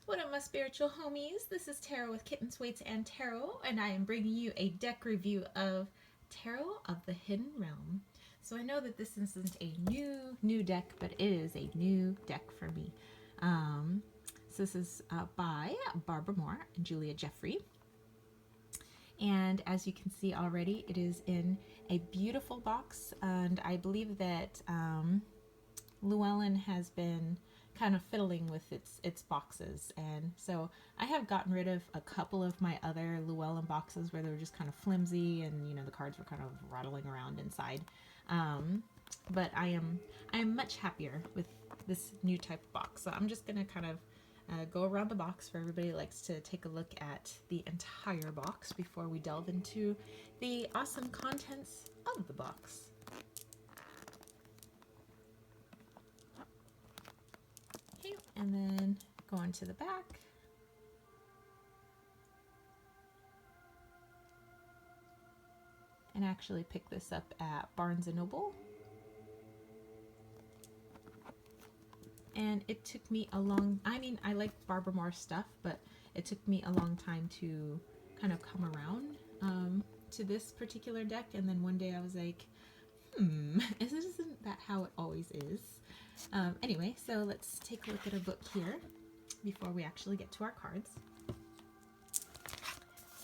What up, my spiritual homies? This is Tarot with Kittens, Weights, and Tarot, and I am bringing you a deck review of Tarot of the Hidden Realm. So I know that this isn't a new deck, but it is a new deck for me. So this is by Barbara Moore and Julia Jeffrey. And as you can see already, it is in a beautiful box, and I believe that Llewellyn has been kind of fiddling with its boxes, and so I have gotten rid of a couple of my other Llewellyn boxes where they were just kind of flimsy and, you know, the cards were kind of rattling around inside. But I am much happier with this new type of box. So I'm just gonna kind of go around the box for everybody who likes to take a look at the entire box before we delve into the awesome contents of the box. And then go on to the back. And actually pick this up at Barnes & Noble. And it took me a long, I like Barbara Moore stuff, but it took me a long time to kind of come around to this particular deck. And then one day I was like, isn't that how it always is? Anyway, so let's take a look at our book here before we actually get to our cards.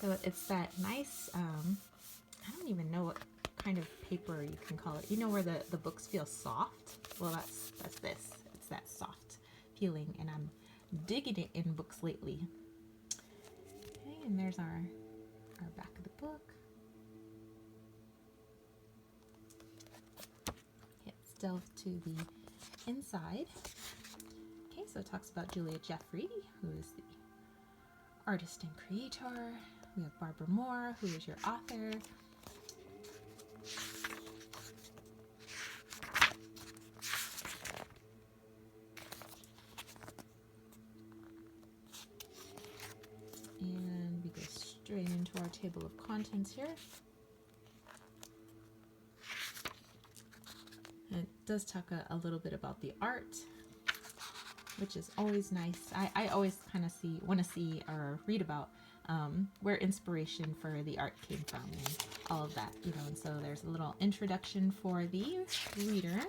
So it's that nice, I don't even know what kind of paper you can call it. You know where the books feel soft? Well, that's this. It's that soft feeling, and I'm digging it in books lately. Okay, and there's our back of the book. Let's delve to the inside. Okay, so it talks about Julia Jeffrey, who is the artist and creator. We have Barbara Moore, who is your author. And we go straight into our table of contents here. And it does talk a little bit about the art, which is always nice. I always kind of want to see or read about where inspiration for the art came from and all of that, you know. And so there's a little introduction for the reader.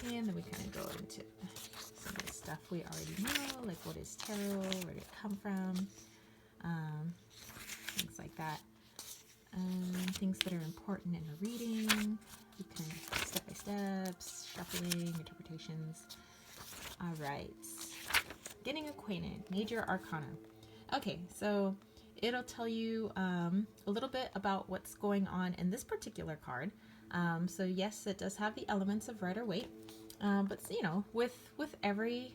And then we kind of go into some of the stuff we already know, like what is tarot, where did it come from, things like that. Things that are important in a reading, we kind of step-by-steps, shuffling, interpretations. All right, getting acquainted, major arcana. Okay, so it'll tell you a little bit about what's going on in this particular card. So yes, it does have the elements of Rider-Waite, but you know, with every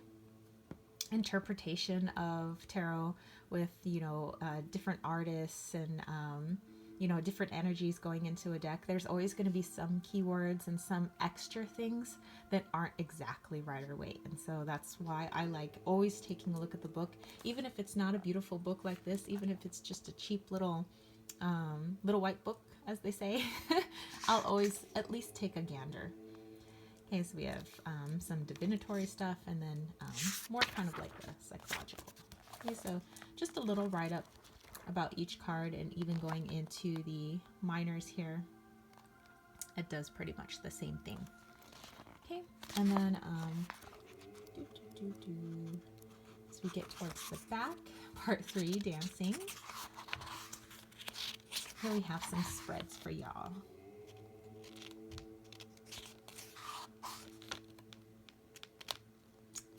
interpretation of tarot, with, you know, different artists and you know, different energies going into a deck, there's always going to be some keywords and some extra things that aren't exactly Rider-Waite. And so that's why I like always taking a look at the book, even if it's not a beautiful book like this, even if it's just a cheap little white book, as they say. I'll always at least take a gander. Okay, so we have some divinatory stuff, and then more kind of like the psychological. Okay, so just a little write-up about each card, and even going into the minors here, it does pretty much the same thing. Okay, and then as we get towards the back, part 3, dancing. Here we have some spreads for y'all.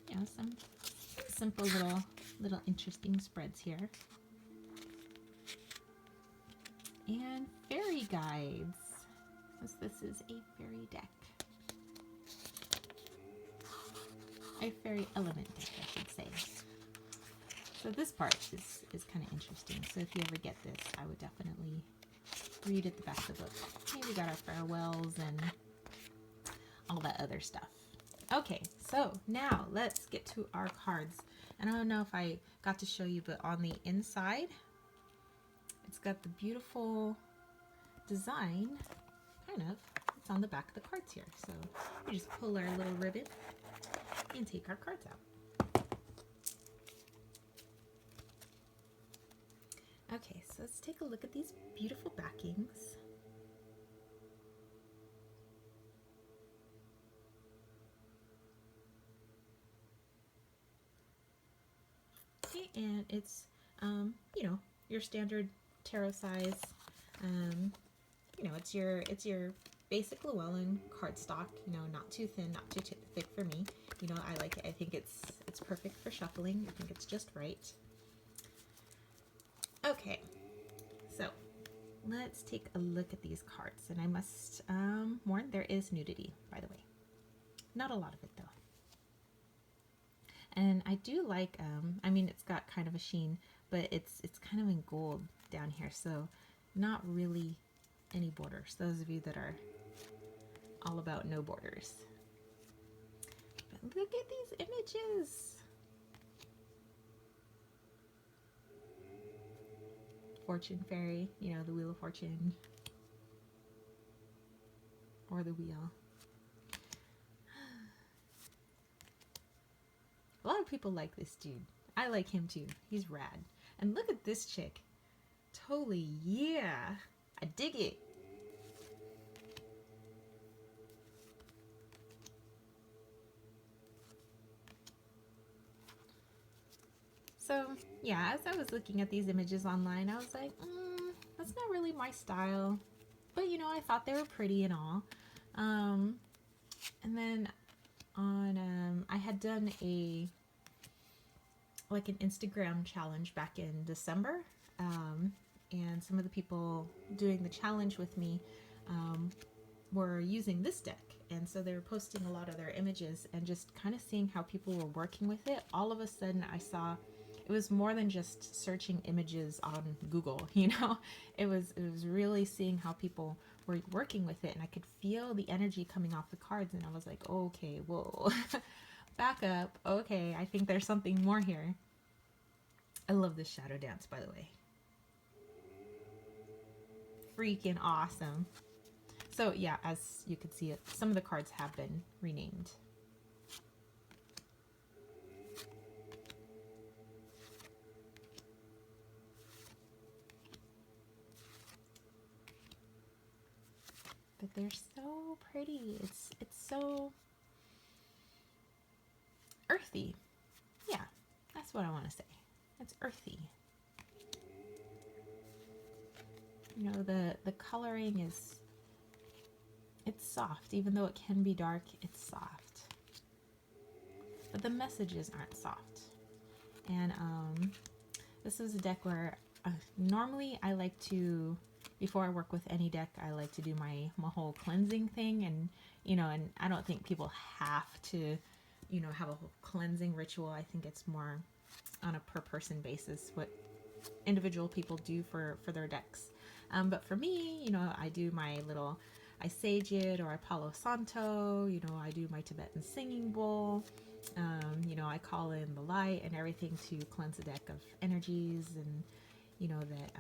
You know, some simple little interesting spreads here. And fairy guides, since this is a fairy deck. A fairy element deck, I should say. So this part is kind of interesting. So if you ever get this, I would definitely read at the back of the book. Okay, we got our farewells and all that other stuff. Okay, so now let's get to our cards. And I don't know if I got to show you, but on the inside, it's got the beautiful design, kind of. what's on the back of the cards here. So we just pull our little ribbon and take our cards out. Okay, so let's take a look at these beautiful backings. Okay, and it's, you know, your standard tarot size. You know, it's your basic Llewellyn cardstock. You know, not too thin, not too thick for me. You know, I like it. I think it's perfect for shuffling. I think it's just right. Okay, so let's take a look at these cards. And I must warn, there is nudity, by the way. Not a lot of it, though. And I do like, I mean, it's got kind of a sheen, but it's kind of in gold down here, so not really any borders. Those of you that are all about no borders. But look at these images. Fortune fairy, you know, the Wheel of Fortune. Or the wheel. A lot of people like this dude. I like him too. He's rad. And look at this chick. Totally, yeah. I dig it. So, yeah, as I was looking at these images online, I was like, that's not really my style. But, you know, I thought they were pretty and all. And then on, I had done an Instagram challenge back in December. And some of the people doing the challenge with me were using this deck. And so they were posting a lot of their images and just kind of seeing how people were working with it. All of a sudden I saw it was more than just searching images on Google, you know. It was really seeing how people were working with it, and I could feel the energy coming off the cards, and I was like, okay, whoa. Back up. Okay, I think there's something more here. I love this shadow dance, by the way. Freaking awesome. So yeah, as you can see, some of the cards have been renamed. But they're so pretty. It's so earthy. Yeah, that's what I want to say. It's earthy. You know, the coloring is, it's soft. Even though it can be dark, it's soft. But the messages aren't soft. And this is a deck where normally I like to, before I work with any deck, I like to do my whole cleansing thing. And, you know, and I don't think people have to, you know, have a whole cleansing ritual. I think it's more on a per person basis what individual people do for their decks. But for me, you know, I do my little, I sage it, or I Palo Santo, you know, I do my Tibetan singing bowl. You know, I call in the light and everything to cleanse a deck of energies and, you know, that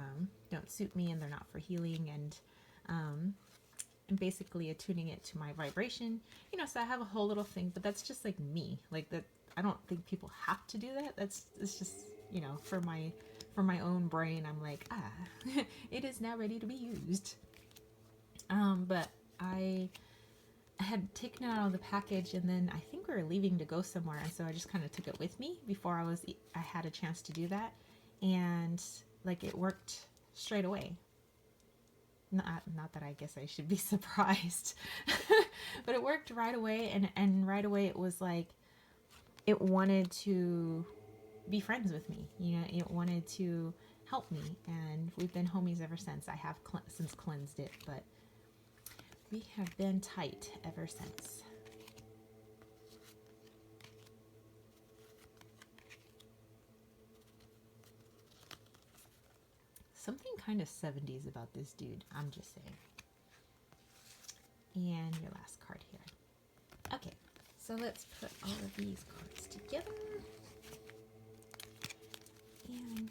don't suit me and they're not for healing, and basically attuning it to my vibration. You know, so I have a whole little thing, but that's just like me. Like that, I don't think people have to do that. It's just, you know, for my own brain, I'm like, it is now ready to be used. But I had taken it out of the package, and then I think we were leaving to go somewhere, and so I just kind of took it with me before I had a chance to do that, and like it worked straight away. Not that I guess I should be surprised, but it worked right away, and right away it was like it wanted to be friends with me. You know, it wanted to help me, and we've been homies ever since. I have since cleansed it, but we have been tight ever since. Something kind of 70s about this dude, I'm just saying. And your last card here. Okay, so let's put all of these cards together. And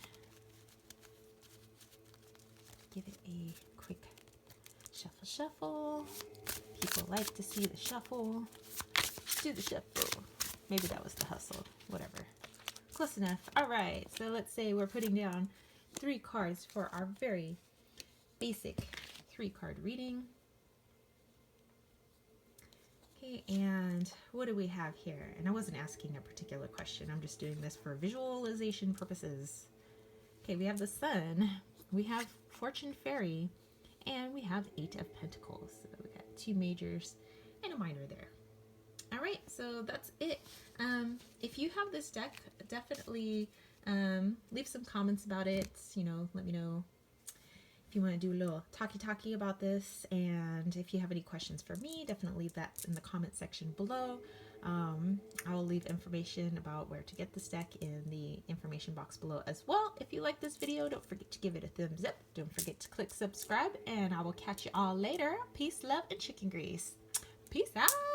give it a quick shuffle. Piece people like to see the shuffle. Do the shuffle. Maybe that was the hustle. Whatever. Close enough. All right. So let's say we're putting down 3 cards for our very basic 3-card reading. Okay, and what do we have here? And I wasn't asking a particular question. I'm just doing this for visualization purposes. Okay, we have the Sun. We have Fortune Fairy. And we have 8 of Pentacles. So we got 2 majors and a minor there. All right, so that's it. If you have this deck, definitely leave some comments about it. You know, let me know if you want to do a little talky about this. And if you have any questions for me, definitely leave that in the comment section below. I will leave information about where to get this deck in the information box below as well. If you like this video, don't forget to give it a thumbs up. Don't forget to click subscribe, and I will catch you all later. Peace, love, and chicken grease. Peace out.